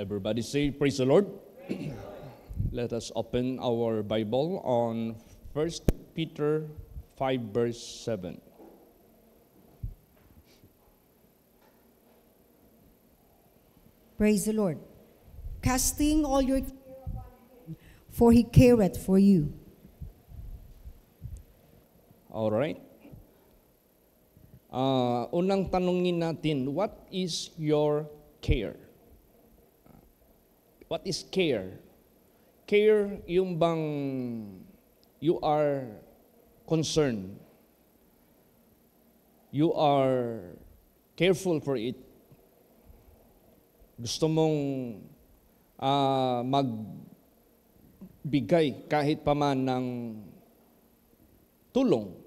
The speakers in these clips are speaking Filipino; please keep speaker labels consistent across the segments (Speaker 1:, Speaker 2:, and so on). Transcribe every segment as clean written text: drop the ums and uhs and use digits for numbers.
Speaker 1: Everybody say, praise the Lord. Let us open our Bible on 1 Peter 5 verse 7.
Speaker 2: Praise the Lord. Casting all your care upon him, for he careth for you.
Speaker 1: All right. Unang tanungin natin, what is your care? What is care? Care, yung bang you are concerned. You are careful for it. Gusto mong magbigay kahit paman ng tulong.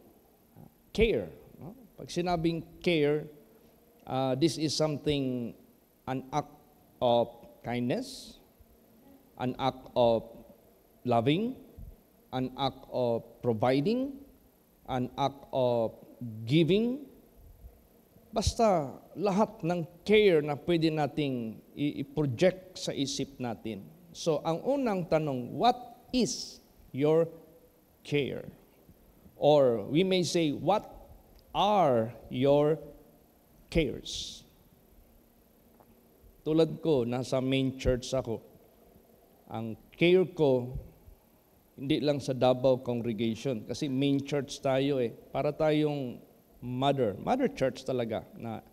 Speaker 1: Care. No? Pag sinabing care, this is something, an act of kindness, an act of loving, an act of providing, an act of giving. Basta lahat ng care na pwede nating i-project sa isip natin. So, ang unang tanong, what is your care? Or we may say, what are your cares? Tulad ko, nasa main church ako. Ang care ko, hindi lang sa Davao Congregation, kasi main church tayo para tayong mother church talaga na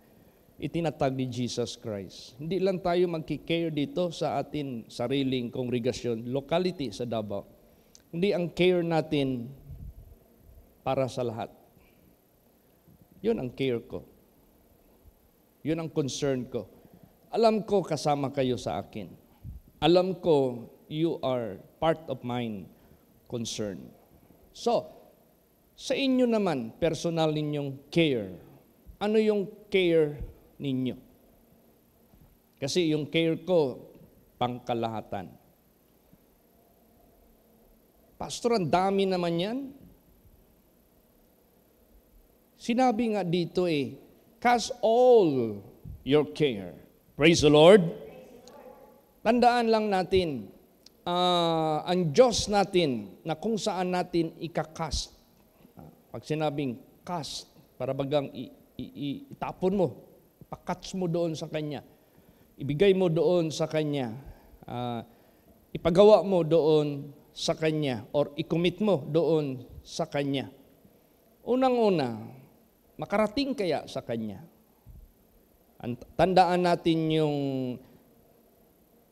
Speaker 1: itinatag ni Jesus Christ. Hindi lang tayo magki-care dito sa atin sariling kongregasyon, locality sa Davao. Hindi ang care natin para sa lahat. Yun ang care ko. Yun ang concern ko. Alam ko kasama kayo sa akin. Alam ko you are part of mine concern. So, sa inyo naman, personal ninyong care. Ano yung care ninyo? Kasi yung care ko, pangkalahatan. Pastor, ang dami naman yan. Sinabi nga dito cast all your care. Praise the Lord. Tandaan lang natin, ang Diyos natin na kung saan natin ikakast. Pag sinabing cast, para bagang itapon mo, ipakats mo doon sa Kanya, ibigay mo doon sa Kanya, ipagawa mo doon sa Kanya, or i-commit mo doon sa Kanya. Unang-una, makarating kaya sa Kanya. Tandaan natin yung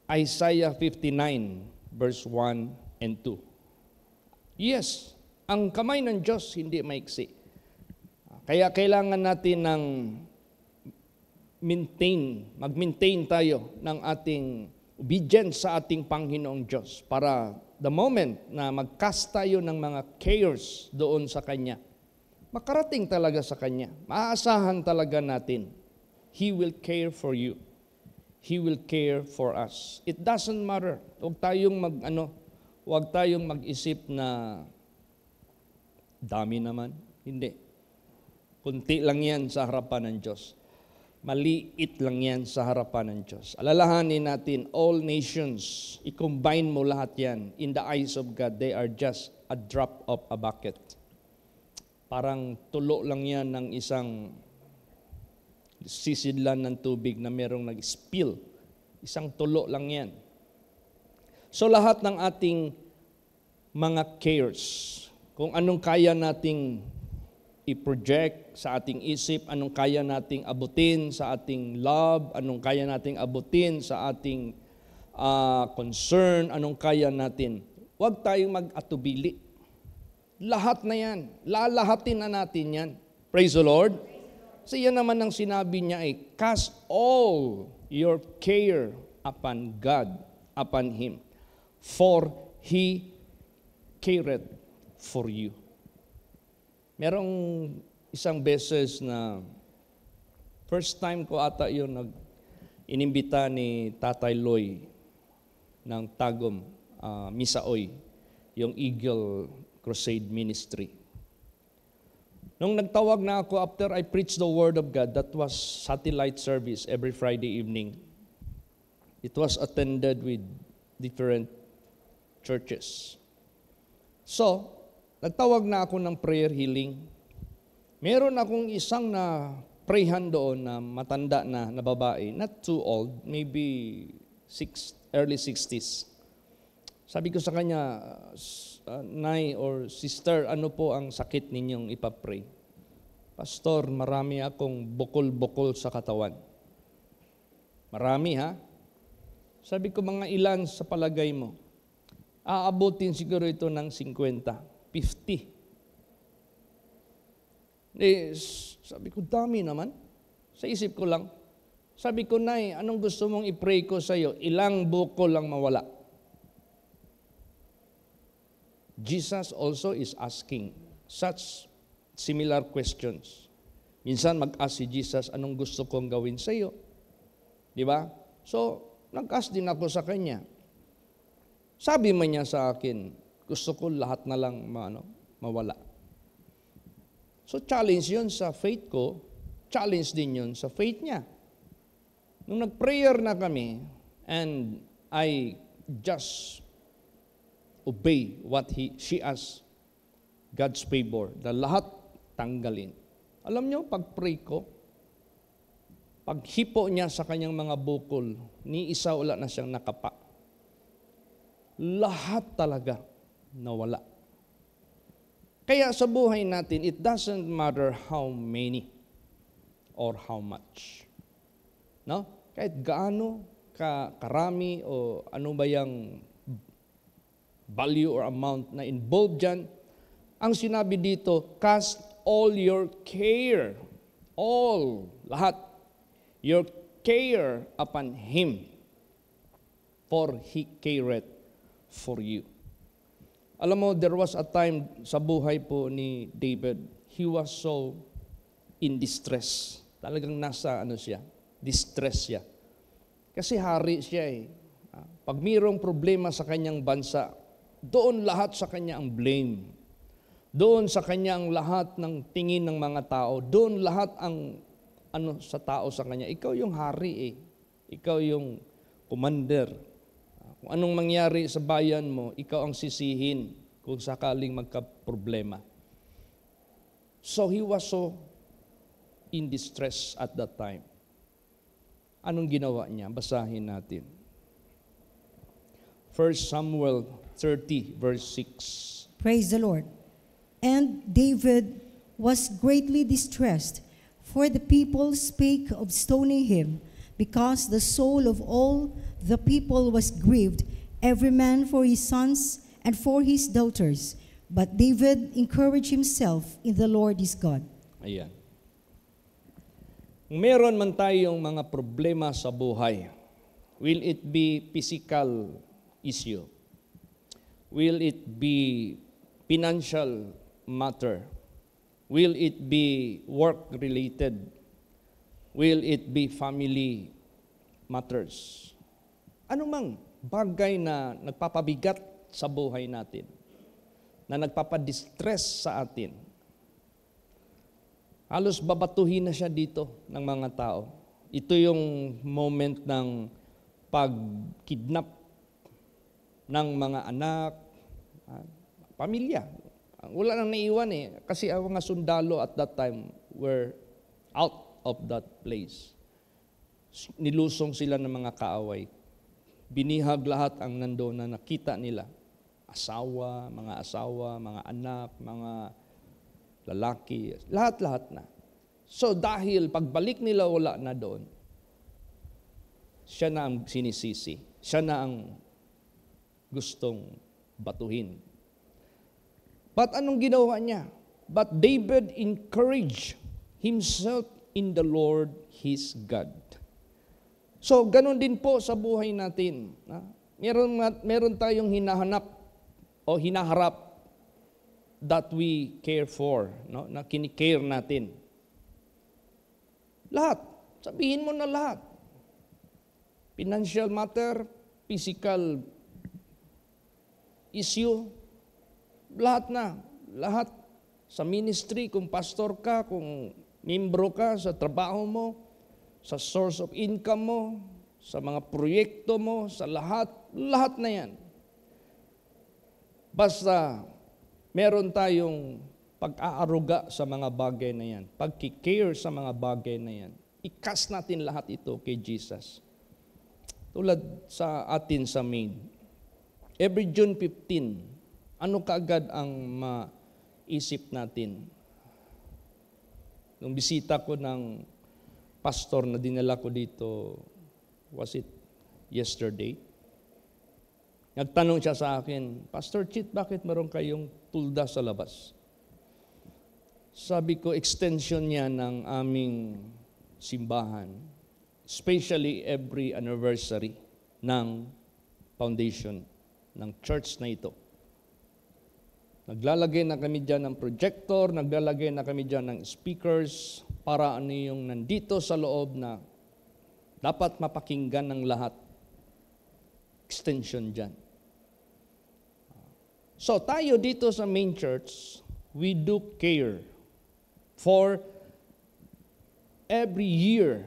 Speaker 1: Isaiah 59 verse 1 and 2. Yes, ang kamay ng Diyos hindi maiksi. Kaya kailangan natin ng mag-maintain tayo ng ating obedience sa ating Panginoong Diyos para the moment na mag-cast tayo ng mga cares doon sa Kanya, makarating talaga sa Kanya. Maaasahan talaga natin. He will care for you. He will care for us. It doesn't matter. Huwag tayong mag-isip na dami naman. Hindi. Kunti lang yan sa harapan ng Diyos. Maliit lang yan sa harapan ng Diyos. Alalahanin natin, all nations, i-combine mo lahat yan. In the eyes of God, they are just a drop of a bucket. Parang tulo lang yan ng isang sisidlan ng tubig na merong nag-spill. Isang tulo lang yan. So lahat ng ating mga cares, kung anong kaya nating i-project sa ating isip, anong kaya nating abutin sa ating love, anong kaya nating abutin sa ating concern, anong kaya natin. Huwag tayong mag-atubili. Lahat na yan. Lalahatin na natin yan. Praise the Lord. So yan naman ang sinabi niya cast all your care upon God, upon Him, for He careth for you. Merong isang beses na first time ko ata yun inimbita ni Tatay Loy ng Tagum, Misaoy, yung Eagle Crusade Ministry. Nung nagtawag na ako after I preached the Word of God, that was satellite service every Friday evening. It was attended with different churches. So, nagtawag na ako ng prayer healing. Meron akong isang na prayhan doon na matanda na babae, not too old, maybe early 60s. Sabi ko sa kanya, Nay or Sister, ano po ang sakit ninyong ipapray? Pastor, marami akong bukol-bukol sa katawan. Marami ha? Sabi ko, mga ilan sa palagay mo? Aabutin siguro ito ng 50, 50. Sabi ko, dami naman. Sa isip ko lang. Sabi ko, Nay, anong gusto mong i-pray ko sa iyo? Ilang bukol lang mawala? Jesus also is asking such similar questions. Minsan mag-ask si Jesus, anong gusto kong gawin sa iyo? Di ba? So, nag-ask din ako sa kanya. Sabi man niya sa akin, gusto ko lahat na lang mawala. So, challenge yun sa faith ko, challenge din yun sa faith niya. Nung nag-prayer na kami, and I just obey what she asked, God's favor, na lahat tanggalin. Alam niyo, pag-pray ko, paghipo niya sa kanyang mga bukol, ni isa wala na siyang nakapa. Lahat talaga nawala. Kaya sa buhay natin, it doesn't matter how many or how much. No? Kahit gaano karami o ano ba yung value or amount na involved dyan, ang sinabi dito, cast all your care, lahat, your care upon Him, for He careth for you. Alam mo, there was a time sa buhay po ni David, he was so in distress. Talagang nasa distress siya. Kasi hari siya eh. Pag mayroong problema sa kanyang bansa, doon lahat sa kanya ang blame. Doon sa kanya ang lahat ng tingin ng mga tao. Doon lahat ang sa tao sa kanya. Ikaw yung hari eh. Ikaw yung commander. Kung anong mangyari sa bayan mo, ikaw ang sisihin kung sakaling magka-problema. So he was so in distress at that time. Anong ginawa niya? Basahin natin. 1 Samuel 30, verse 6.
Speaker 2: Praise the Lord. And David was greatly distressed, for the people spake of stoning him, because the soul of all the people was grieved, every man for his sons and for his daughters. But David encouraged himself in the Lord his God.
Speaker 1: Ayan. Meron man tayong mga problema sa buhay, will it be physical issue? Will it be financial matter? Will it be work-related? Will it be family matters? Anumang bagay na nagpapabigat sa buhay natin, na nagpapadistress sa atin, halos babatuhin na siya dito ng mga tao. Ito yung moment ng pag-kidnap ng mga anak, pamilya. Wala nang naiwan eh, kasi ang mga sundalo at that time were out of that place. Nilusong sila ng mga kaaway. Binihag lahat ang nandoon na nakita nila. Asawa, mga anak, mga lalaki, lahat-lahat na. So dahil pagbalik nila wala na doon, siya na ang sinisisi. Siya na ang gustong batuhin. But anong ginawa niya? But David encouraged himself in the Lord his God. So, ganun din po sa buhay natin. Meron tayong hinahanap o hinaharap that we care for, no? Na kinikare natin. Lahat. Sabihin mo na lahat. Financial matter, physical issue, lahat na. Lahat. Sa ministry, kung pastor ka, kung membro ka sa trabaho mo, sa source of income mo, sa mga proyekto mo, sa lahat na yan. Basta meron tayong pag-aaruga sa mga bagay na yan, pagkikare sa mga bagay na yan. Ikas natin lahat ito kay Jesus. Tulad sa atin sa main. Every June 15, ano kaagad ang maisip natin? Nung bisita ko ng pastor na dinala ko dito, was it yesterday? Nagtanong siya sa akin, Pastor Chit, bakit meron kayong tulda sa labas? Sabi ko, extension niya ng aming simbahan, especially every anniversary ng foundation ng church na ito. Naglalagay na kami dyan ng projector, naglalagay na kami dyan ng speakers para ano yung nandito sa loob na dapat mapakinggan ng lahat. Extension dyan. So tayo dito sa main church, we do care for every year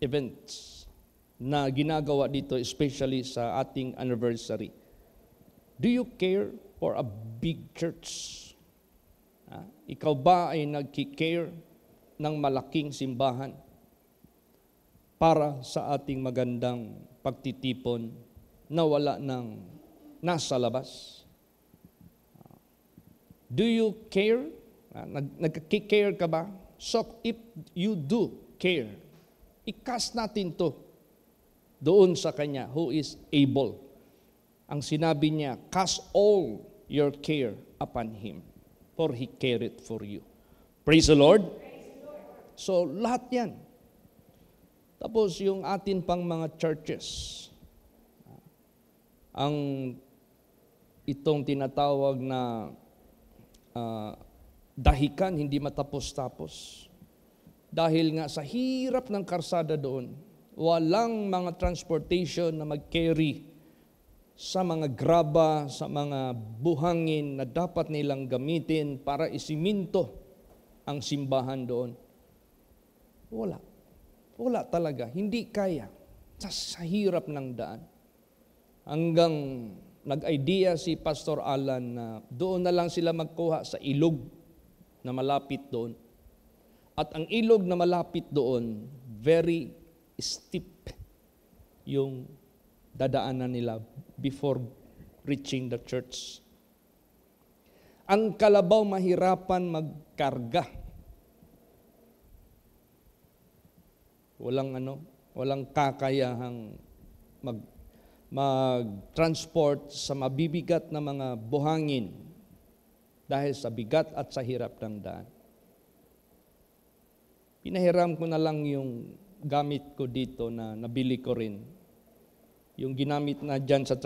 Speaker 1: events na ginagawa dito, especially sa ating anniversary. Do you care for a big church? Ikaw ba ay nagki-care ng malaking simbahan para sa ating magandang pagtitipon na wala ng nasa labas? Do you care? Nagki-care ka ba? So if you do care, ikas natin to doon sa Kanya who is able. Ang sinabi niya, cast all your care upon Him, for He careth for you. Praise the Lord. So lahat yan. Tapos yung atin pang mga churches, ang itong tinatawag na dahikan, hindi matapos-tapos. Dahil nga sa hirap ng karsada doon, walang mga transportation na mag-carry sa mga graba, sa mga buhangin na dapat nilang gamitin para isiminto ang simbahan doon. Wala. Wala talaga. Hindi kaya. Sa hirap ng daan. Hanggang nag-idea si Pastor Alan na doon na lang sila magkuha sa ilog na malapit doon. At ang ilog na malapit doon, very steep yung dadaanan nila before reaching the church. Ang kalabaw mahirapan magkarga. Walang kakayahang mag-transport sa mabibigat na mga buhangin dahil sa bigat at sa hirap ng daan. Pinahiram ko na lang yung gamit ko dito na nabili ko rin. Yung ginamit na dyan sa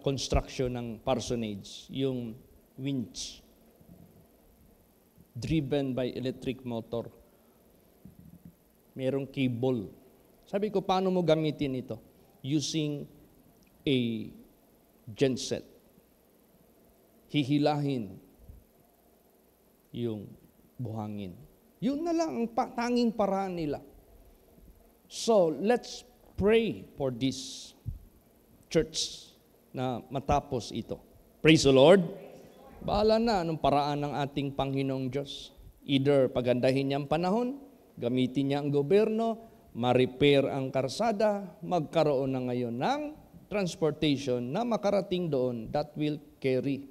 Speaker 1: construction ng parsonage, yung winch, driven by electric motor. Merong cable. Sabi ko, paano mo gamitin ito? Using a genset. Hihilahin yung buhangin. Yun na lang ang tanging paraan nila. So, let's pray for this church na matapos ito. Praise the Lord. Bahala na anong paraan ng ating Panginoong Diyos. Either pagandahin niya ang panahon, gamitin niya ang gobyerno, ma-repair ang karsada, magkaroon na ngayon ng transportation na makarating doon that will carry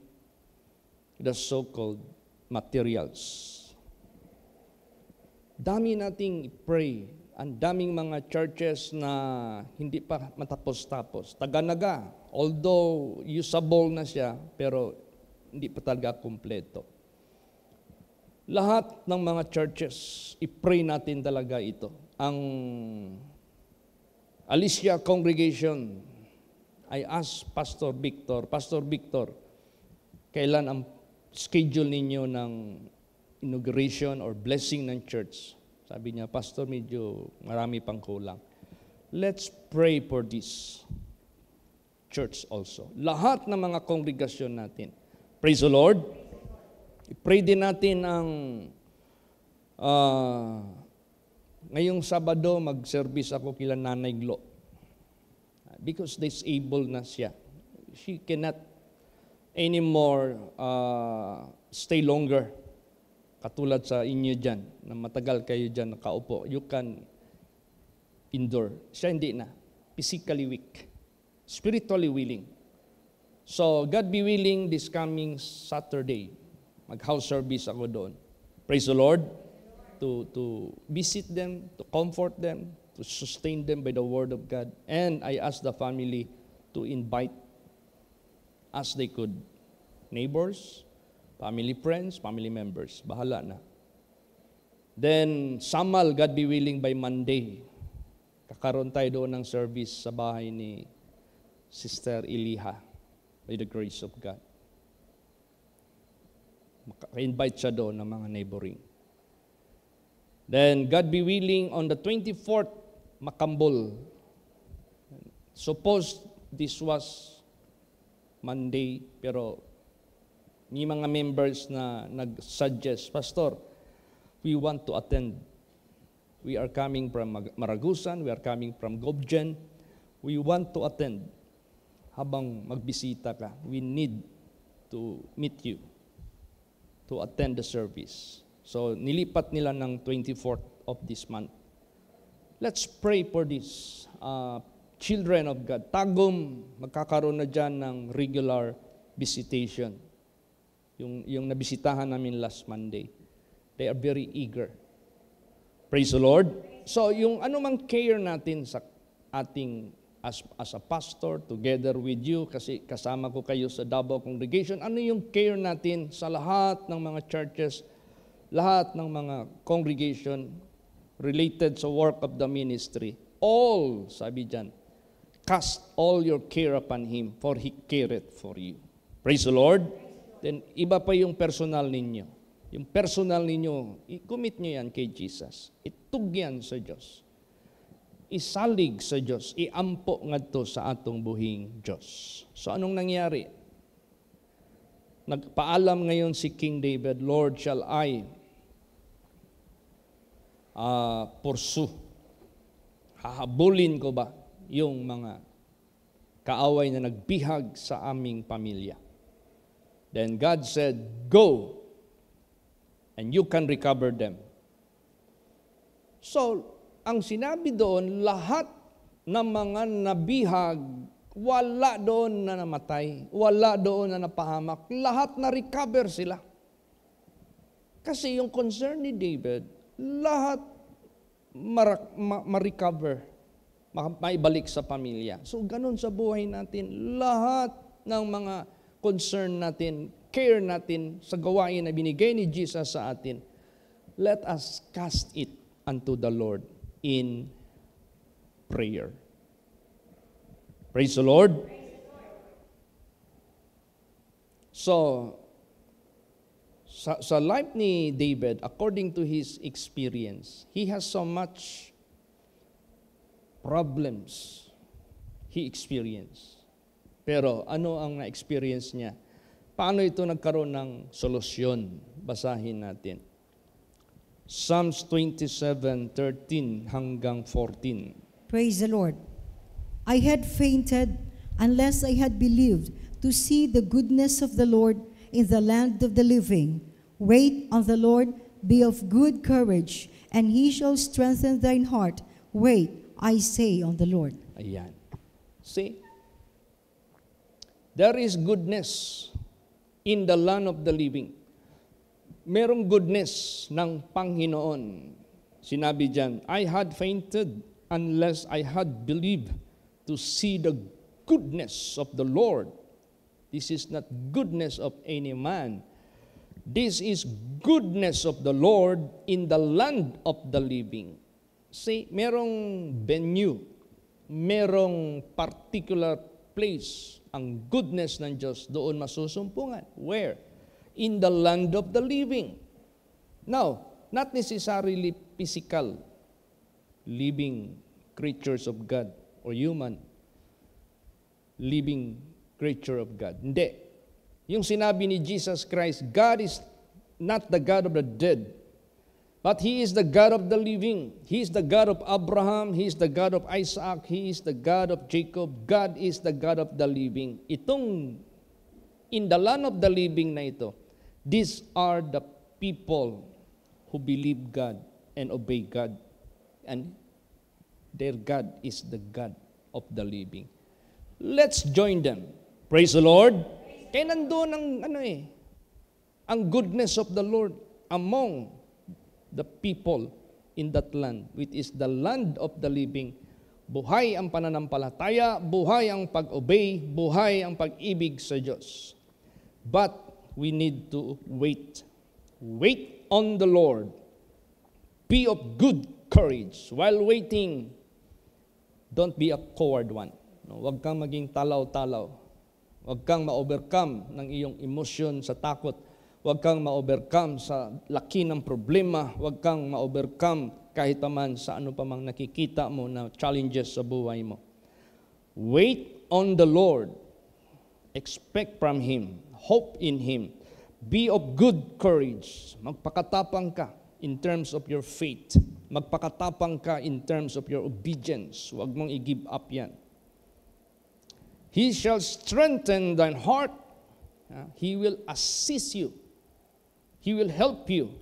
Speaker 1: the so-called materials. Dami nating pray. Ang daming mga churches na hindi pa matapos-tapos. Taga-naga, although usable na siya, pero hindi pa talaga kumpleto. Lahat ng mga churches, i-pray natin talaga ito. Ang Alicia Congregation, I asked Pastor Victor, kailan ang schedule ninyo ng inauguration or blessing ng church? Sabi niya, Pastor, medyo marami pang kulang. Let's pray for this church also. Lahat ng mga kongregasyon natin. Praise the Lord. I-pray din natin ang ngayong Sabado, mag-service ako kila Nanay Glo. Because disabled na siya. She cannot anymore stay longer. Katulad sa inyo dyan, na matagal kayo dyan nakaupo. You can endure. Siya hindi na. Physically weak. Spiritually willing. So, God be willing, this coming Saturday, mag-house service ako doon. Praise the Lord. To visit them, to comfort them, to sustain them by the Word of God. And I ask the family to invite as they could. Neighbors, family friends, family members. Bahala na. Then, Samal, God be willing, by Monday, kakaroon tayo doon ng service sa bahay ni Sister Eliha by the grace of God. Maka-invite siya doon ng mga neighboring. Then, God be willing, on the 24th, Makambol. Suppose this was Monday, pero may mga members na nag-suggest, Pastor, we want to attend. We are coming from Maragusan, we are coming from Gobjen. We want to attend. Habang magbisita ka, we need to meet you to attend the service. So, nilipat nila ng 24th of this month. Let's pray for this children of God. Tagum, magkakaroon na dyan ng regular visitation. Yung nabisitahan namin last Monday. They are very eager. Praise the Lord. So, yung anumang care natin sa ating, as a pastor, together with you, kasi kasama ko kayo sa Davao Congregation, ano yung care natin sa lahat ng mga churches, lahat ng mga congregation related sa work of the ministry. All, sabi dyan, cast all your care upon Him, for He careth for you. Praise the Lord. Then, iba pa yung personal ninyo. Yung personal ninyo, i-commit nyo yan kay Jesus. Itug yan sa Diyos. Isalig sa Diyos. Iampo ngadto sa atong buhing Diyos. So, anong nangyari? Nagpaalam ngayon si King David, Lord, shall I pursue? Hahabulin ko ba yung mga kaaway na nagbihag sa aming pamilya? Then God said, go, and you can recover them. So, ang sinabi doon, lahat ng mga nabihag, wala doon na namatay, wala doon na napahamak, lahat na recover sila. Kasi yung concern ni David, lahat ma-recover, maibalik sa pamilya. So, ganun sa buhay natin, lahat ng mga concern natin, care natin sa gawain na binigay ni Jesus sa atin, let us cast it unto the Lord in prayer. Praise the Lord. So, sa life ni David, according to his experience, he has so much problems he experienced. Pero ano ang na-experience niya? Paano ito nagkaroon ng solusyon? Basahin natin. Psalms 27:13 hanggang 14.
Speaker 2: Praise the Lord. I had fainted unless I had believed to see the goodness of the Lord in the land of the living. Wait on the Lord, be of good courage, and He shall strengthen thine heart. Wait, I say, on the Lord.
Speaker 1: Ayan. See? There is goodness in the land of the living. Merong goodness ng Panginoon. Sinabi dyan, I had fainted unless I had believed to see the goodness of the Lord. This is not goodness of any man. This is goodness of the Lord in the land of the living. See, merong venue, merong particular place, ang goodness ng Diyos doon masusumpungan. Where? In the land of the living. Now, not necessarily physical, living creatures of God or human living creature of God. Hindi. Yung sinabi ni Jesus Christ, God is not the God of the dead, But He is the God of the living. He is the God of Abraham. He is the God of Isaac. He is the God of Jacob. God is the God of the living. Itong in the land of the living na ito, these are the people who believe God and obey God. And their God is the God of the living. Let's join them. Praise the Lord. Kaya nandun ang goodness of the Lord among the people in that land, which is the land of the living. Buhay ang pananampalataya, buhay ang pag-obey, buhay ang pag-ibig sa Diyos. But we need to wait. Wait on the Lord. Be of good courage. While waiting, don't be a coward one. No, huwag kang maging talaw-talaw. Huwag kang ma-overcome ng iyong emosyon sa takot. Huwag kang ma-overcome sa laki ng problema. Huwag kang ma-overcome kahit naman sa ano pa mang nakikita mo na challenges sa buhay mo. Wait on the Lord. Expect from Him. Hope in Him. Be of good courage. Magpakatapang ka in terms of your faith. Magpakatapang ka in terms of your obedience. Huwag mong i-give up yan. He shall strengthen thine heart. He will assist you. He will help you.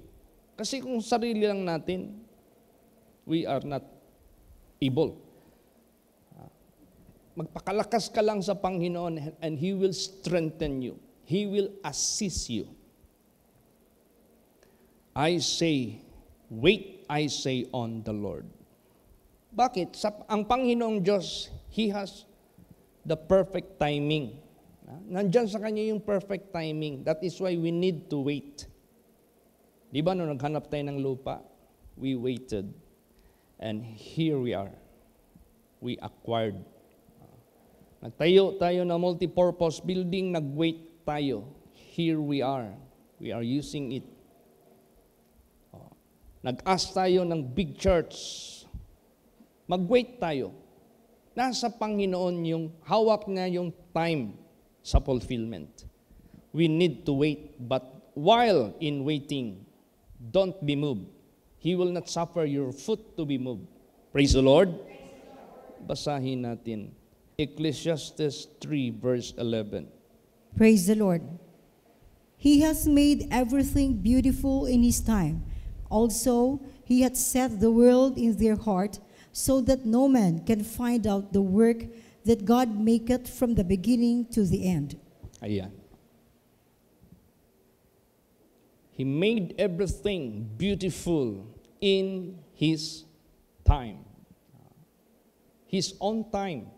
Speaker 1: Kasi kung sarili lang natin, we are not able. Magpakalakas ka lang sa Panginoon and He will strengthen you. He will assist you. I say, wait, I say on the Lord. Bakit? Ang Panginoong Diyos, He has the perfect timing. Nandyan sa Kanya yung perfect timing. That is why we need to wait. Di ba nung naghanap tayo ng lupa, we waited. And here we are. We acquired. Nagtayo tayo na multi-purpose building, nag-wait tayo. Here we are. We are using it. Nag-ask tayo ng big church. Mag-wait tayo. Nasa Panginoon yung hawak niya yung time sa fulfillment. We need to wait, but while in waiting, don't be moved. He will not suffer your foot to be moved. Praise the Lord. Basahin natin. Ecclesiastes 3 verse 11.
Speaker 2: Praise the Lord. He has made everything beautiful in His time. Also, He hath set the world in their heart, so that no man can find out the work that God maketh from the beginning to the end.
Speaker 1: Ayan. He made everything beautiful in His time. His own time,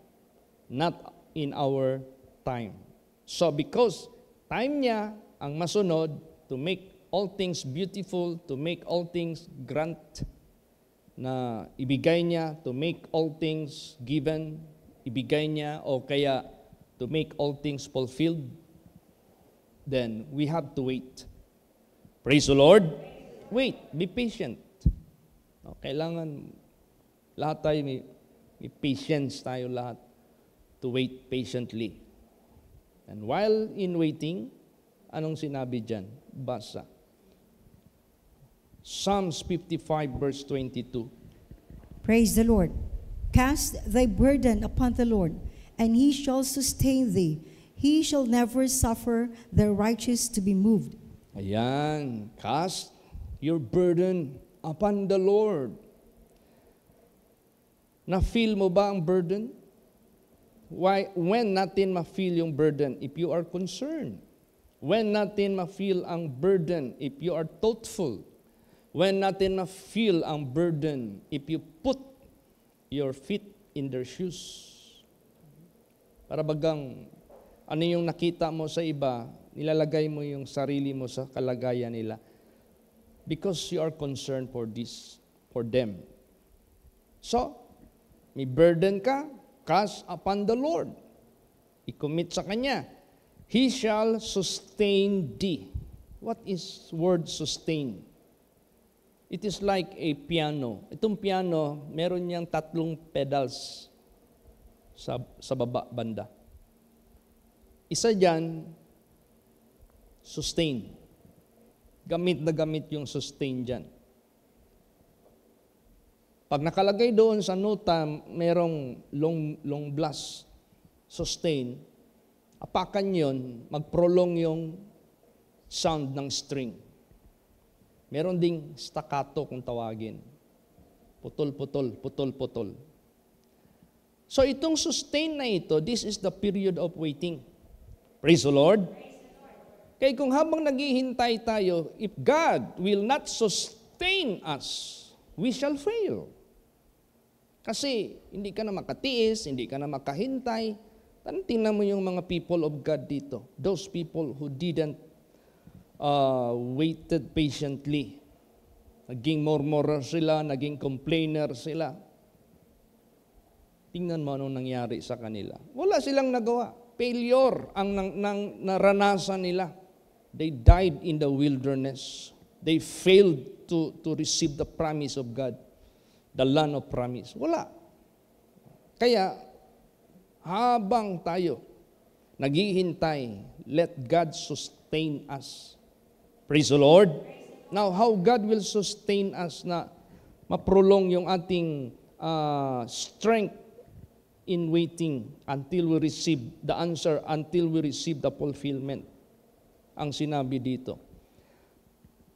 Speaker 1: not in our time. So because time niya ang masunod to make all things beautiful, to make all things grand, na ibigay niya, to make all things given, ibigay niya, o kaya to make all things fulfilled, then we have to wait. Praise the Lord. Wait, be patient. Kailangan lahat tayo may patience tayo lahat to wait patiently. And while in waiting, anong sinabi dyan? Basa. Psalms 55 verse 22.
Speaker 2: Praise the Lord. Cast thy burden upon the Lord, and He shall sustain thee. He shall never suffer the righteous to be moved.
Speaker 1: Ayan, cast your burden upon the Lord. Na-feel mo ba ang burden? Why? When natin ma-feel yung burden? If you are concerned. When natin ma-feel ang burden? If you are thoughtful. When natin ma-feel ang burden? If you put your feet in their shoes. Para bagang ano yung nakita mo sa iba, nilalagay mo yung sarili mo sa kalagayan nila. Because you are concerned for this, for them. So, may burden ka, cast upon the Lord. I-commit sa Kanya. He shall sustain thee. What is word sustain? It is like a piano. Itong piano, meron niyang 3 pedals sa baba banda. Isa dyan, sustain. Gamit na gamit yung sustain dyan. Pag nakalagay doon sa nota, merong long blast, sustain, apakan yon, mag-prolong yung sound ng string. Meron ding staccato kung tawagin. Putol-putol, putol-putol. So itong sustain na ito, this is the period of waiting. Praise the Lord. Kaya kung habang naghihintay tayo, if God will not sustain us, we shall fail. Kasi hindi ka na makatiis, hindi ka na makahintay. Tingnan mo yung mga people of God dito. Those people who didn't waited patiently. Naging murmurer sila, naging complainer sila. Tingnan mo anong nangyari sa kanila. Wala silang nagawa. Failure ang naranasan nila. They died in the wilderness. They failed to receive the promise of God, the land of promise. Wala. Kaya, habang tayo naghihintay, let God sustain us. Praise the Lord. Now, how God will sustain us na maprolong yung ating strength in waiting until we receive the answer, until we receive the fulfillment. Ang sinabi dito,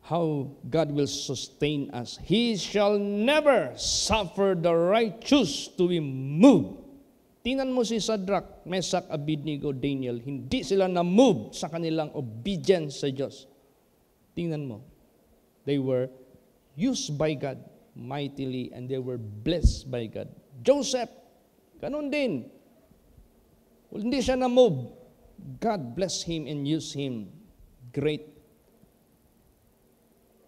Speaker 1: how God will sustain us. He shall never suffer the righteous to be moved. Tingnan mo si Shadrach, Meshach, Abednego, Daniel, hindi sila na-move sa kanilang obedience sa Diyos. Tingnan mo, they were used by God mightily and they were blessed by God. Joseph, ganun din. Well, hindi siya na-move. God bless him and use him. Great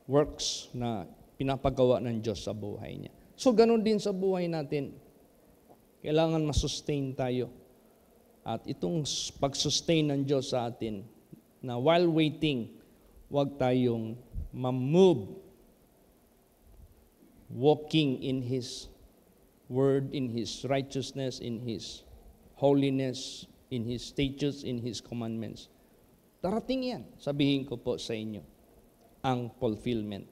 Speaker 1: works na pinapagawa ng Diyos sa buhay niya. So, ganun din sa buhay natin. Kailangan masustain tayo. At itong pag-sustain ng Diyos sa atin, na while waiting, huwag tayong ma-move, walking in His Word, in His righteousness, in His holiness, in His statutes, in His commandments. Darating yan, sabihin ko po sa inyo, ang fulfillment.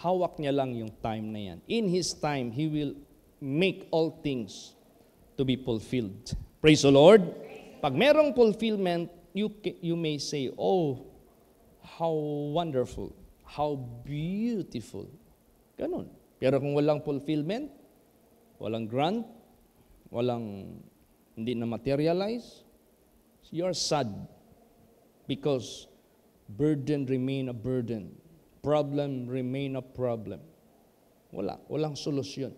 Speaker 1: Hawak niya lang yung time na yan. In His time, He will make all things to be fulfilled. Praise the Lord. Pag merong fulfillment, you may say, oh, how wonderful, how beautiful. Ganun. Pero kung walang fulfillment, walang grant, hindi na materialize, you're sad because burden remain a burden. Problem remain a problem. Walang solusyon.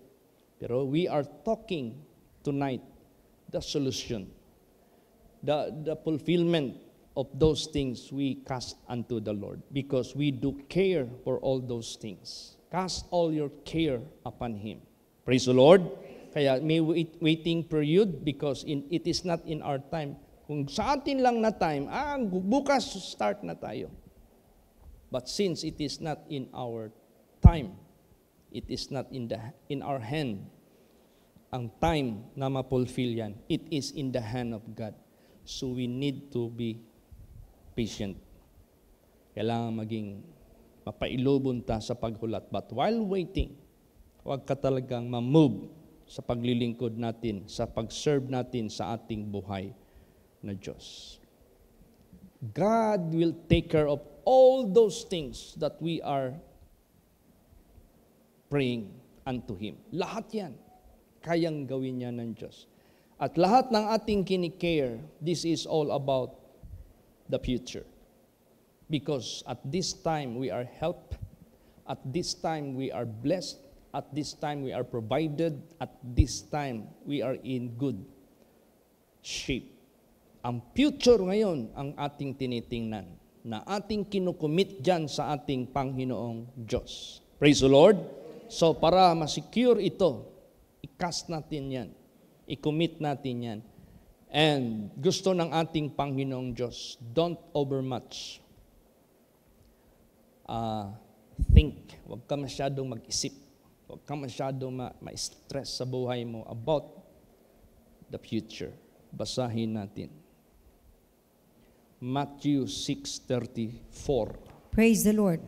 Speaker 1: Pero we are talking tonight the solution. The fulfillment of those things we cast unto the Lord because we do care for all those things. Cast all your care upon Him. Praise the Lord. Kaya may waiting period because it is not in our time. Kung sa atin lang na time, bukas start na tayo. But since it is not in our time, it is not in our hand, ang time na ma-fulfill yan, it is in the hand of God. So we need to be patient. Kailangan maging mapailubon ta sa paghulat. But while waiting, huwag ka talagang ma-move sa paglilingkod natin, sa pag-serve natin sa ating buhay na Diyos. God will take care of all those things that we are praying unto Him. Lahat yan, kayang gawin niya ng Diyos. At lahat ng ating kinikare, this is all about the future. Because at this time we are helped, at this time we are blessed, at this time we are provided, at this time we are in good shape. Ang future ngayon ang ating tinitingnan, na ating kinukumit dyan sa ating Panginoong Diyos. Praise the Lord. So para ma-secure ito, i-cast natin yan, i-commit natin yan. And gusto ng ating Panginoong Diyos, don't overmuch think. Huwag ka masyadong mag-isip. Huwag ka masyadong ma-stress sa buhay mo about the future. Basahin natin. Matthew 6:34.
Speaker 2: Praise the Lord.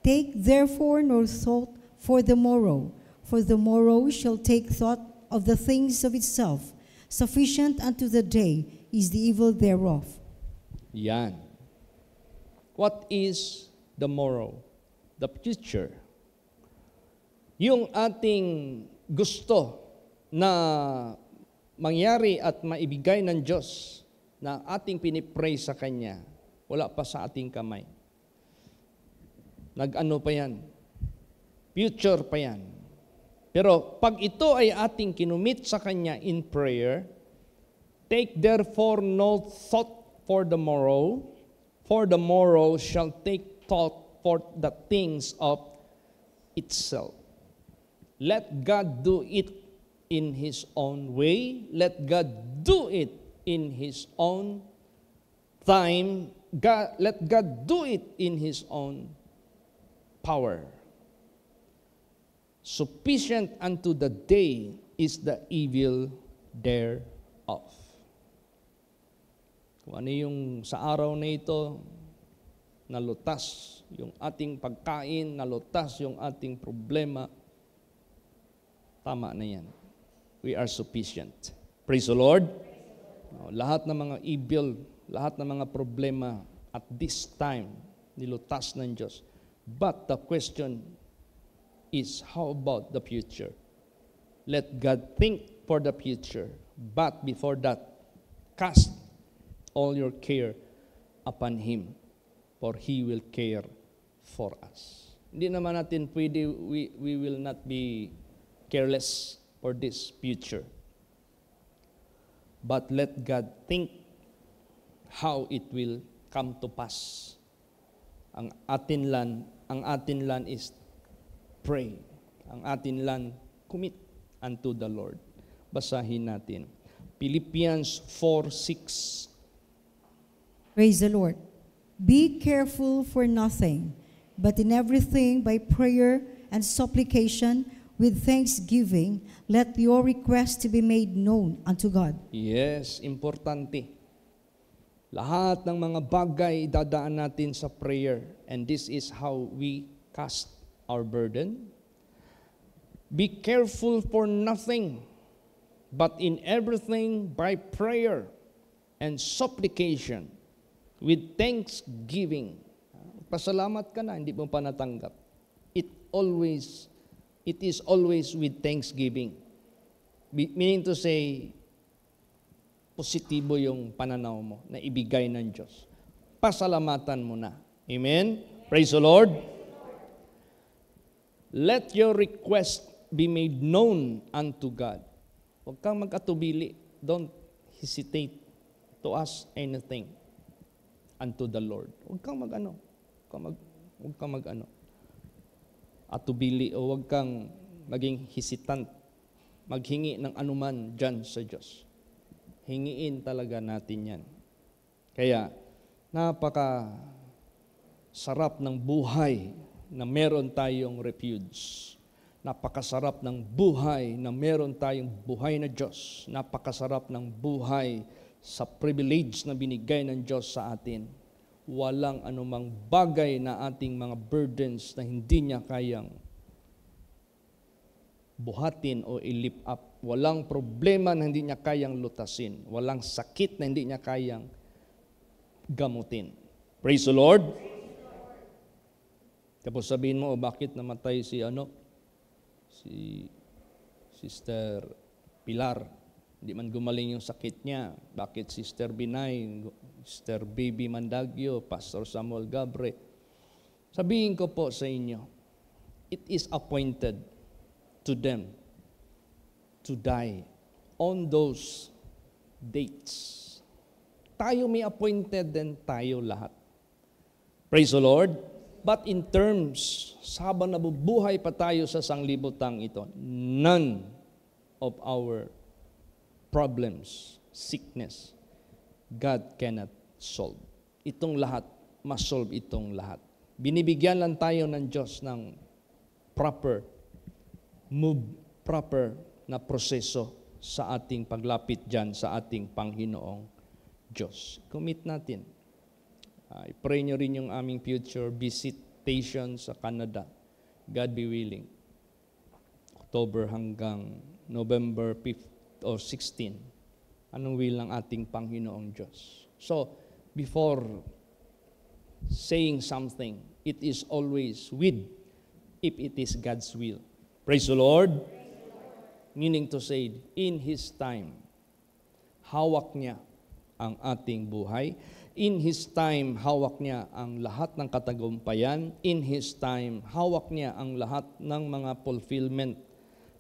Speaker 2: Take therefore no thought for the morrow, For the morrow shall take thought of the things of itself. Sufficient unto the day is the evil thereof.
Speaker 1: Yan. What is the morrow? The future. Yung ating gusto na mangyari at maibigay ng Diyos na ating pinipray sa Kanya, wala pa sa ating kamay. Nag-ano pa yan? Future pa yan. Pero pag ito ay ating kinumit sa Kanya in prayer, take therefore no thought for the morrow shall take thought for the things of itself. Let God do it in His own way. Let God do it in His own time. Let God do it in His own power. Sufficient unto the day is the evil thereof. Kung ano yung sa araw na ito, nalutas yung ating pagkain, nalutas yung ating problema, tama na yan. We are sufficient. Praise the Lord. Lahat ng mga evil, lahat ng mga problema at this time, nilutas ng Diyos. But the question is, how about the future? Let God think for the future. But before that, cast all your care upon Him, for He will care for us. Hindi naman natin pwede, we will not be careless for this future. But let God think how it will come to pass. Ang atin lan is pray. Ang atin lan commit unto the Lord. Basahin natin. Philippians 4:6.
Speaker 2: Praise the Lord. Be careful for nothing, but in everything by prayer and supplication with thanksgiving, let your request to be made known unto God.
Speaker 1: Yes, importante. Lahat ng mga bagay dadaan natin sa prayer, and this is how we cast our burden. Be careful for nothing, but in everything by prayer and supplication with thanksgiving. Pasalamat ka na, hindi mo pa natanggap. It is always with thanksgiving. Meaning to say, positibo yung pananaw mo na ibigay ng Diyos. Pasalamatan mo na. Amen? Praise the Lord. Let your request be made known unto God. Huwag kang mag-atubili. Don't hesitate to ask anything unto the Lord. Huwag kang mag-ano. Huwag kang mag-ano. Atubili o huwag kang maging hesitant. Maghingi ng anuman dyan sa Diyos. Hingiin talaga natin yan. Kaya, napaka sarap ng buhay na meron tayong refuge. Napakasarap ng buhay na meron tayong buhay na Diyos. Napakasarap ng buhay sa privilege na binigay ng Diyos sa atin. Walang anumang bagay na ating mga burdens na hindi niya kayang buhatin o i-lift up. Walang problema na hindi niya kayang lutasin. Walang sakit na hindi niya kayang gamutin. Praise the Lord. Tapos sabihin mo, bakit namatay si Sister Pilar? Hindi man gumaling yung sakit niya. Bakit Sister Binay, Sister Baby Mandagyo, Pastor Samuel Gabre? Sabihin ko po sa inyo, it is appointed to them to die on those dates. Tayo may appointed din tayo lahat. Praise the Lord. But in terms, habang nabubuhay pa tayo sa sanglibutang ito, none of our problems, sickness, God cannot solve. Itong lahat, masolve itong lahat. Binibigyan lang tayo ng Diyos ng proper na proseso sa ating paglapit dyan sa ating Panginoong Diyos. Commit natin. I-pray nyo rin yung aming future visitation sa Canada. God be willing. October hanggang November 5th or 16. Anong will ng ating Panginoong Diyos? So, before saying something, it is always with, if it is God's will. Praise the Lord. Meaning to say, in His time, hawak niya ang ating buhay. In His time, hawak niya ang lahat ng katagumpayan. In His time, hawak niya ang lahat ng mga fulfillment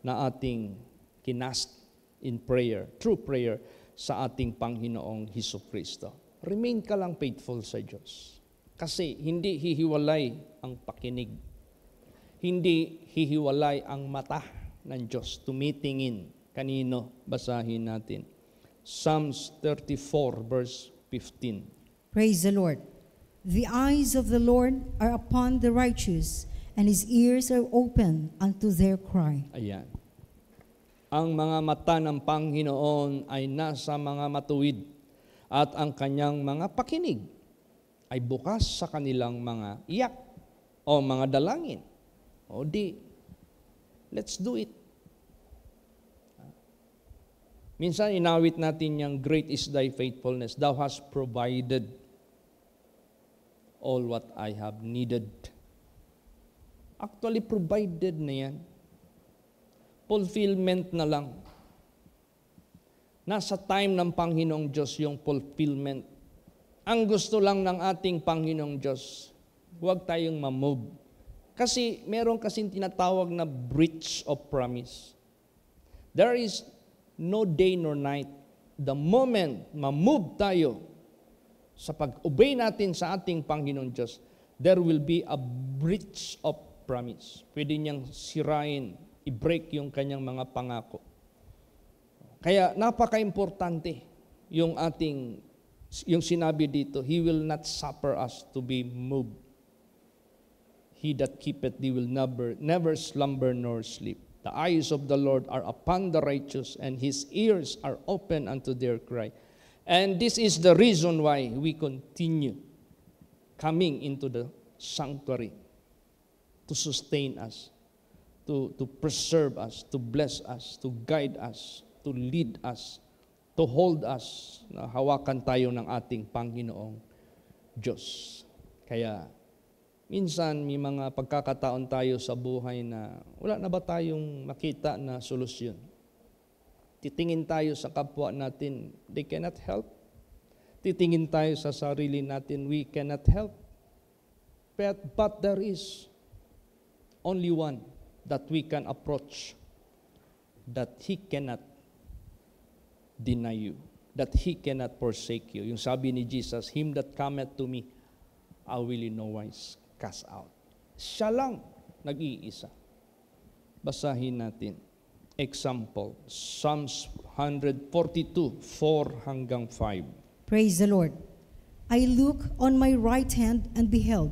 Speaker 1: na ating kinast in prayer, through prayer, sa ating Panginoong Hesukristo. Remain ka lang faithful sa Diyos. Kasi hindi hihiwalay ang pakinig. Hindi hihiwalay ang mata ng Diyos tumitingin. Kanino? Basahin natin. Psalms 34 verse 15.
Speaker 2: Praise the Lord. The eyes of the Lord are upon the righteous, and His ears are open unto their cry.
Speaker 1: Ayan. Ang mga mata ng Panginoon ay nasa mga matuwid, at ang kanyang mga pakinig ay bukas sa kanilang mga iyak o mga dalangin. O di, let's do it. Minsan inawit natin yung great is thy faithfulness. Thou hast provided all what I have needed. Actually, provided na yan. Fulfillment na lang. Nasa time ng Panginoong Diyos yung fulfillment. Ang gusto lang ng ating Panginoong Diyos, huwag tayong ma-move. Kasi meron kasing tinatawag na breach of promise. There is no day nor night. The moment ma-move tayo sa pag-obey natin sa ating Panginoong Diyos, there will be a breach of promise. Pwede niyang sirain, i-break yung kanyang mga pangako. Kaya napaka-importante yung sinabi dito, He will not suffer us to be moved. He that keepeth thee will never slumber nor sleep. The eyes of the Lord are upon the righteous, and His ears are open unto their cry. And this is the reason why we continue coming into the sanctuary to sustain us, to preserve us, to bless us, to guide us, to lead us, to hold us, na hawakan tayo ng ating Panginoong Diyos. Kaya, minsan may mga pagkakataon tayo sa buhay na wala na ba tayong makita na solusyon? Titingin tayo sa kapwa natin, they cannot help. Titingin tayo sa sarili natin, we cannot help. But there is only one that we can approach, that He cannot deny you, that He cannot forsake you. Yung sabi ni Jesus, Him that cometh to me, I will in no wise cast out. Siya lang nag-iisa. Basahin natin. Example, Psalms 142, 4 hanggang 5.
Speaker 2: Praise the Lord. I looked on my right hand and beheld,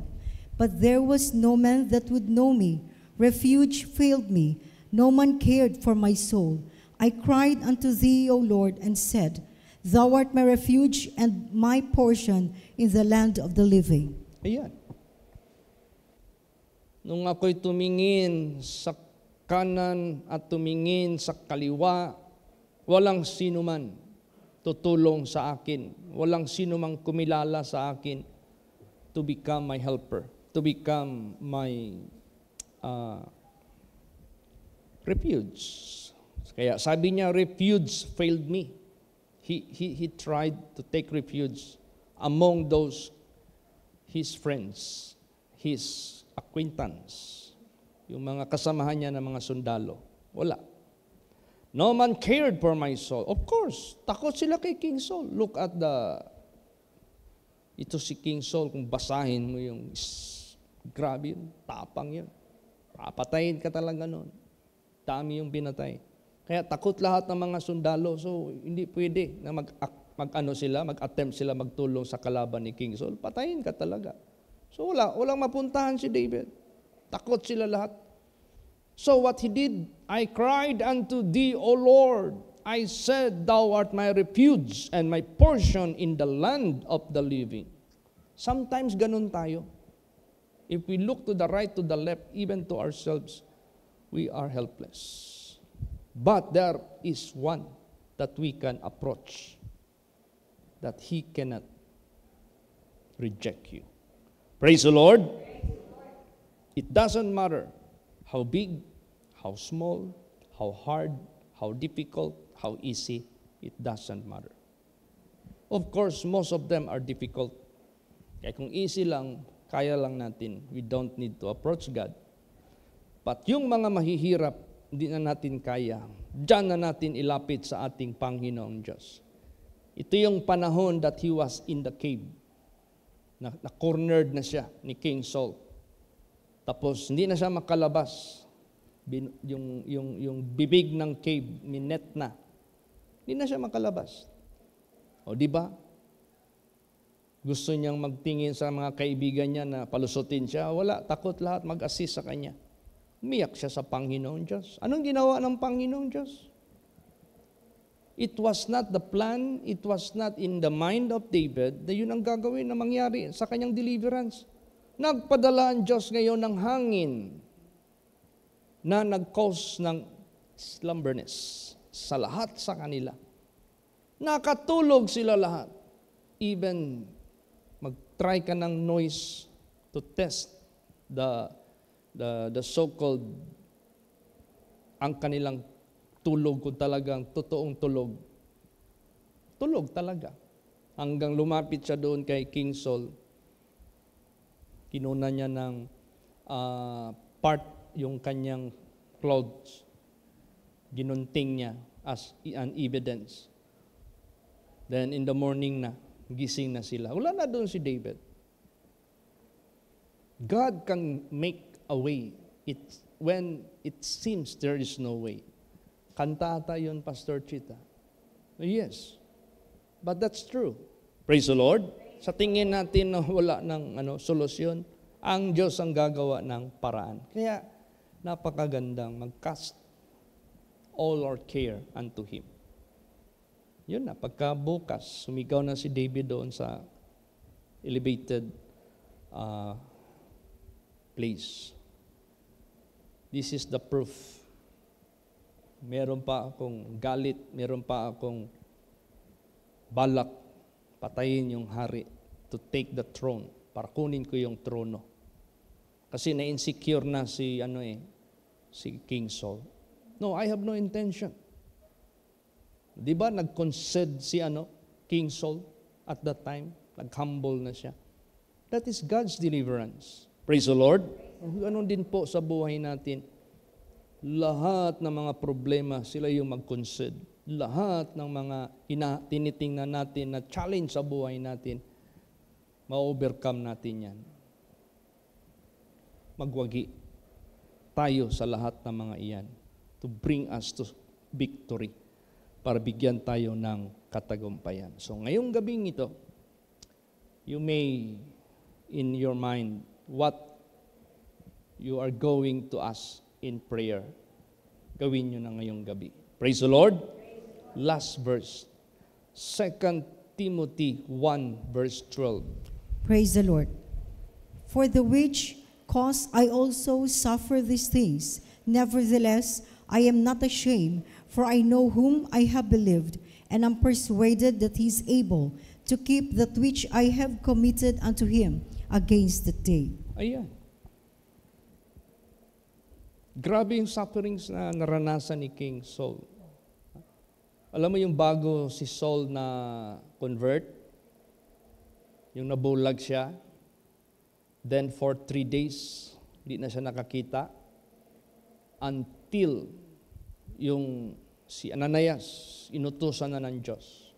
Speaker 2: but there was no man that would know me. Refuge failed me. No man cared for my soul. I cried unto thee, O Lord, and said, Thou art my refuge and my portion in the land of the living.
Speaker 1: Ayan. Nung ako'y tumingin sa kanan at tumingin sa kaliwa, walang sino man tutulong sa akin. Walang sino mang kumilala sa akin to become my helper, to become my refuge. Kaya sabi niya, refuge failed me. He tried to take refuge among those his friends, his acquaintance, yung mga kasamahan niya na mga sundalo. Wala. No man cared for my soul. Of course, takot sila kay King Saul. Look at ito si King Saul, kung basahin mo yung, grabe yun, tapang yun. Papatayin ka talaga noon. Dami yung pinatay. Kaya takot lahat ng mga sundalo. So, hindi pwede na mag-attempt sila magtulong sa kalaban ni King Saul. Patayin ka talaga. So, walang mapuntahan si David. Takot sila lahat. So, what he did, I cried unto thee, O Lord. I said, Thou art my refuge and my portion in the land of the living. Sometimes ganun tayo. If we look to the right, to the left, even to ourselves, we are helpless. But there is one that we can approach, that He cannot reject you. Praise the Lord. It doesn't matter how big, how small, how hard, how difficult, how easy, it doesn't matter. Of course, most of them are difficult. Kaya kung easy lang, kaya lang natin, we don't need to approach God. But yung mga mahihirap, hindi na natin kaya, diyan na natin ilapit sa ating Panginoong Diyos. Ito yung panahon that he was in the cave. Na-cornered na siya ni King Saul. Tapos hindi na siya makalabas. Yung bibig ng cave, minet na. Hindi na siya makalabas. O di ba? Gusto niyang magtingin sa mga kaibigan niya na palusutin siya. Wala, takot lahat mag-assist sa kanya. Umiyak siya sa Panginoong Diyos. Anong ginawa ng Panginoong Diyos? It was not the plan, it was not in the mind of David na yun ang gagawin na mangyari sa kanyang deliverance. Nagpadala ang Diyos ngayon ng hangin na nag-cause ng slumberness sa lahat sa kanila. Nakatulog sila lahat. Even mag-try ka ng noise to test the so-called ang kanilang tulog kung talagang totoong tulog. Tulog talaga. Hanggang lumapit siya doon kay King Saul, kinuna niya ng part yung kanyang clothes. Ginunting niya as an evidence. Then in the morning na, gising na sila. Wala na doon si David. God can make a way when it seems there is no way. Kantata yun, Pastor Chita. Yes. But that's true. Praise the Lord. Sa tingin natin na wala ng solusyon, ang Diyos ang gagawa ng paraan. Kaya napakagandang mag-cast all our care unto Him. Yun na, pagkabukas, sumigaw na si David doon sa elevated place. This is the proof. Meron pa akong galit, meron pa akong balak patayin yung hari to take the throne, para kunin ko yung trono. Kasi na-insecure na si King Saul. No, I have no intention. Di ba nag-concede si King Saul at that time? Nag-humble na siya. That is God's deliverance. Praise the Lord. Ganon din po sa buhay natin. Lahat ng mga problema, sila yung mag-concede. Lahat ng mga tinitingnan natin na challenge sa buhay natin, ma-overcome natin yan. Magwagi tayo sa lahat ng mga iyan to bring us to victory, para bigyan tayo ng katagumpayan. So ngayong gabing ito, you may in your mind what you are going to ask in prayer. Gawin nyo na ngayong gabi. Praise the Lord. Last verse. 2 Timothy 1 verse 12.
Speaker 2: Praise the Lord. For the which cause I also suffer these things. Nevertheless, I am not ashamed, for I know whom I have believed, and am persuaded that He is able to keep that which I have committed unto Him against the day.
Speaker 1: Ayan. Grabe yung sufferings na naranasan ni King Saul. Alam mo yung bago si Saul na convert, yung nabulag siya, then for 3 days, di na siya nakakita, until yung si Ananias, inutusan na ng Diyos.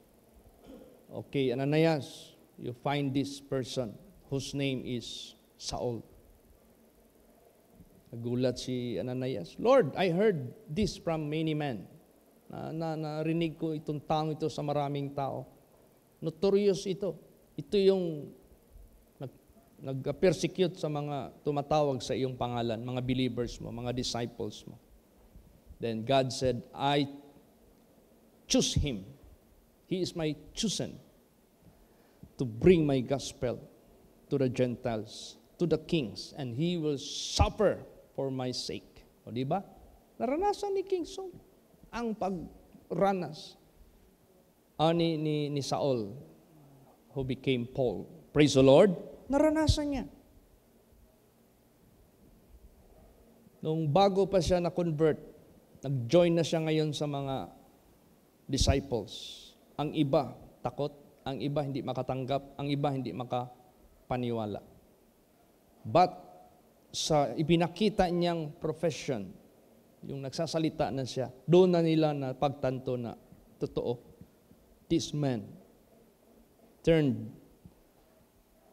Speaker 1: Okay, Ananias, you find this person whose name is Saul. Nagulat si Ananias, Lord, I heard this from many men. Narinig ko itong taong ito sa maraming tao. Notorious ito. Ito yung nag-persecute sa mga tumatawag sa iyong pangalan, mga believers mo, mga disciples mo. Then God said, I choose him. He is my chosen to bring my gospel to the Gentiles, to the kings, and he will suffer for my sake. O di ba? Naranasan ni King Saul ang pagranas ni Saul who became Paul. Praise the Lord. Naranasan niya. Nung bago pa siya na-convert, nag-join na siya ngayon sa mga disciples. Ang iba, takot. Ang iba, hindi makatanggap. Ang iba, hindi makapaniwala. But, sa ipinakita niyang profession, yung nagsasalita na siya, doon na nila na pagtanto na, totoo, this man turned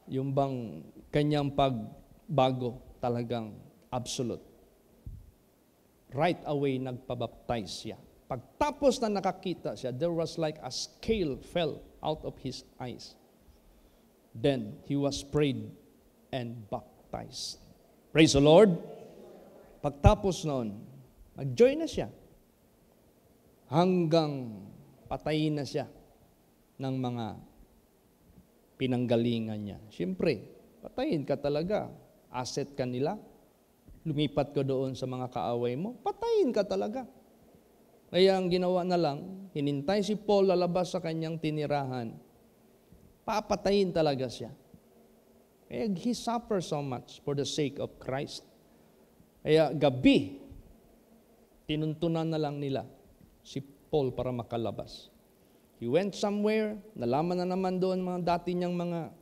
Speaker 1: yung bang kanyang pagbago talagang absolute. Right away, nagpabaptize siya. Pagtapos na nakakita siya, there was like a scale fell out of his eyes. Then, he was prayed and baptized. Praise the Lord. Pagtapos noon, nag-join na siya. Hanggang patayin na siya ng mga pinanggalingan niya. Siyempre, patayin ka talaga. Asset ka nila. Lumipat ka doon sa mga kaaway mo. Patayin ka talaga. Kaya ang ginawa na lang, hinintay si Paul lalabas sa kanyang tinirahan. Papatayin talaga siya. Kaya he suffered so much for the sake of Christ. Kaya gabi, tinuntunan na lang nila si Paul para makalabas. He went somewhere, nalaman na naman doon mga dati niyang mga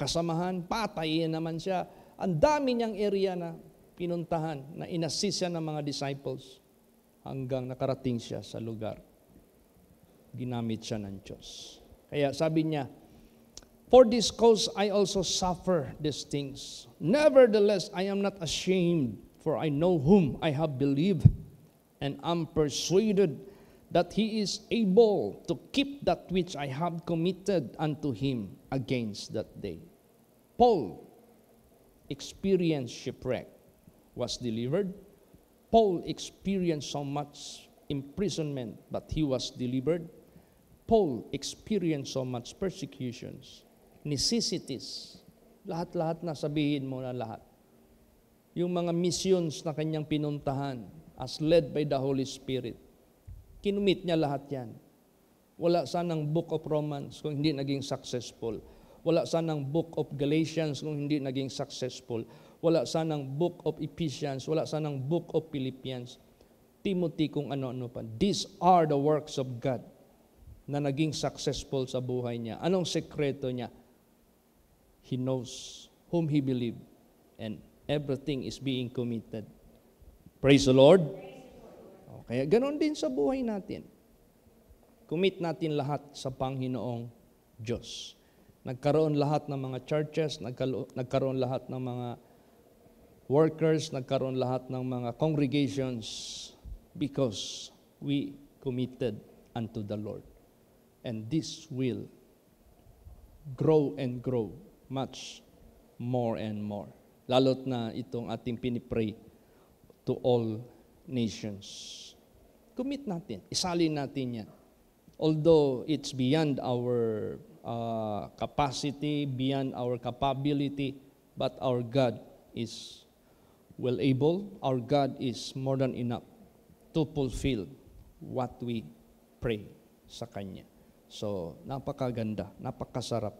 Speaker 1: kasamahan, patayin naman siya. Ang dami niyang area na pinuntahan, na inassist siya ng mga disciples hanggang nakarating siya sa lugar. Ginamit siya ng Diyos. Kaya sabi niya, for this cause I also suffer these things. Nevertheless, I am not ashamed, for I know whom I have believed, and am persuaded that he is able to keep that which I have committed unto him against that day. Paul experienced shipwreck, was delivered. Paul experienced so much imprisonment, but he was delivered. Paul experienced so much persecutions, necessities, lahat-lahat na sabihin mo na lahat. Yung mga missions na kanyang pinuntahan as led by the Holy Spirit, kinumit niya lahat yan. Wala sanang Book of Romans kung hindi naging successful. Wala sanang Book of Galatians kung hindi naging successful. Wala sanang Book of Ephesians. Wala sanang Book of Philippians. Timothy kung ano-ano pa. These are the works of God na naging successful sa buhay niya. Anong sekreto niya? He knows whom he believed and everything is being committed. Praise the Lord. Kaya ganon din sa buhay natin. Commit natin lahat sa Panginoong Diyos. Nagkaroon lahat ng mga churches, nagkaroon lahat ng mga workers, nagkaroon lahat ng mga congregations because we committed unto the Lord. And this will grow and grow much more and more. Lalo't na itong ating pinipray to all nations. Commit natin, isalin natin yan. Although it's beyond our capacity, beyond our capability, but our God is well able, our God is more than enough to fulfill what we pray sa Kanya. So, napakaganda, napakasarap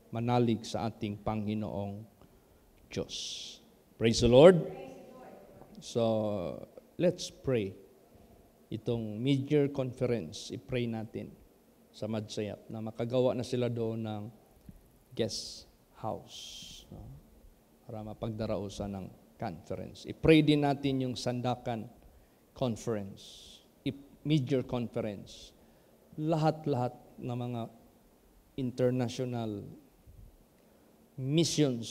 Speaker 1: manalig sa ating Panginoong Diyos. Praise the Lord. So, let's pray. Itong major conference, i-pray natin sa Madsayap na makagawa na sila doon ng guest house para mapagdarausan ng conference. I-pray din natin yung Sandakan Conference, major conference. Lahat-lahat ng mga international missions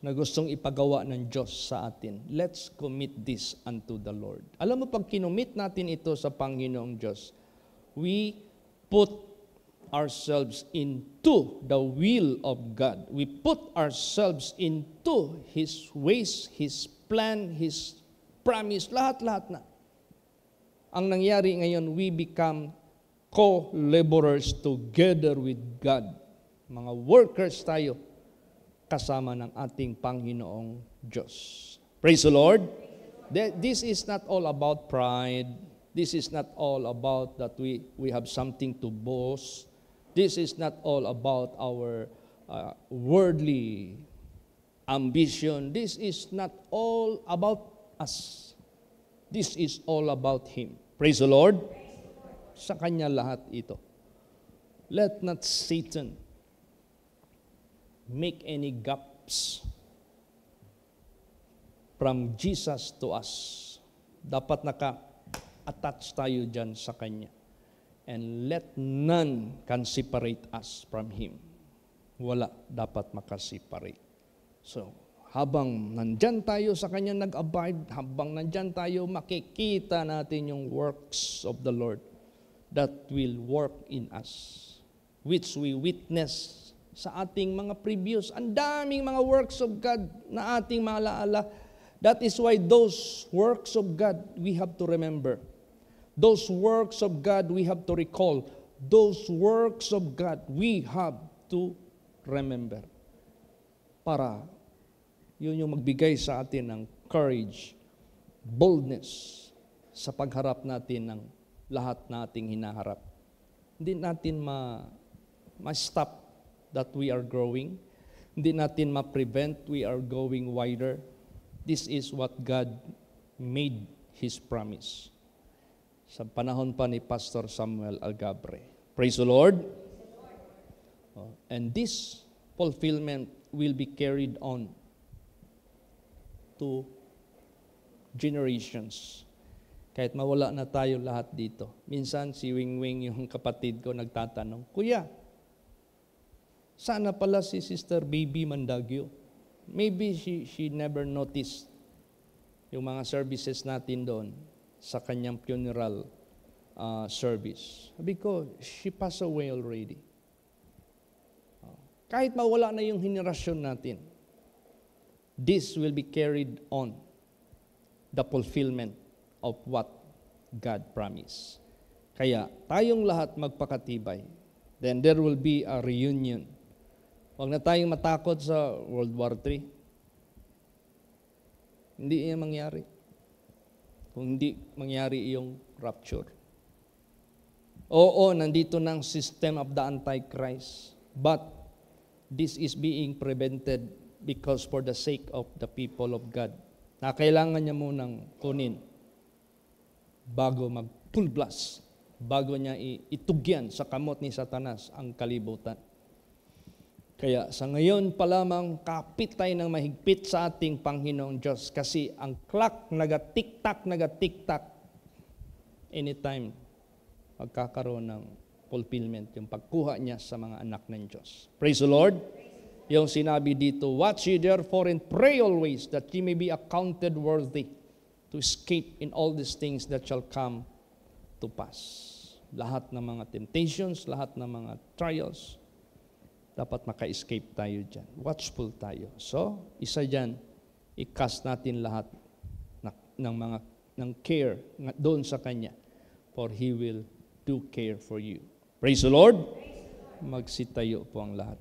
Speaker 1: na gustong ipagawa ng Diyos sa atin. Let's commit this unto the Lord. Alam mo, pag kinumit natin ito sa Panginoong Diyos, we put ourselves into the will of God. We put ourselves into His ways, His plan, His promise, lahat-lahat na. Ang nangyari ngayon, we become co-laborers together with God. Mga workers tayo kasama ng ating Panginoong Diyos. Praise the Lord. This is not all about pride. This is not all about that we have something to boast. This is not all about our worldly ambition. This is not all about us. This is all about Him. Praise the Lord. Sa Kanya lahat ito. Let not Satan make any gaps from Jesus to us. Dapat naka-attach tayo dyan sa Kanya. And let none can separate us from Him. Wala dapat makaseparate. So, habang nandyan tayo sa Kanya nag-abide, habang nandyan tayo, makikita natin yung works of the Lord that will work in us, which we witness sa ating mga previous. Ang daming mga works of God na ating maalaala. That is why those works of God, we have to remember. Those works of God, we have to recall. Those works of God, we have to remember. Para yun yung magbigay sa atin ng courage, boldness sa pagharap natin ng lahat nating hinaharap. Hindi natin ma-stop that we are growing. Hindi natin ma-prevent we are going wider. This is what God made His promise. Sa panahon pa ni Pastor Samuel Algabre. Praise the Lord. And this fulfillment will be carried on to generations. Kahit mawala na tayo lahat dito. Minsan si Wing yung kapatid ko nagtatanong, Kuya, sana pala si Sister Baby Mandagyo. Maybe she never noticed yung mga services natin doon sa kanyang funeral service. Sabi ko, she passed away already. Kahit mawala na yung henerasyon natin, this will be carried on, the fulfillment of what God promised. Kaya tayong lahat magpakatibay. Then there will be a reunion. Huwag na tayong matakot sa World War III. Hindi yan mangyari. Kung hindi mangyari yung rapture. Oo, nandito ng system of the Antichrist. But this is being prevented because for the sake of the people of God. Na kailangan niya munang kunin bago mag-full blast, bago niya itugyan sa kamot ni Satanas ang kalibutan. Kaya sa ngayon pa lamang kapit tayo ng mahigpit sa ating Panginoong Diyos kasi ang clock nagatik-tak, anytime magkakaroon ng fulfillment, yung pagkuha niya sa mga anak ng Diyos. Praise the Lord. Yung sinabi dito, watch ye therefore and pray always that ye may be accounted worthy to escape in all these things that shall come to pass. Lahat ng mga temptations, lahat ng mga trials, dapat maka-escape tayo dyan. Watchful tayo. So, isa dyan, i-cast natin lahat ng care doon sa Kanya. For He will do care for you. Praise the Lord. Magsitayo po ang lahat.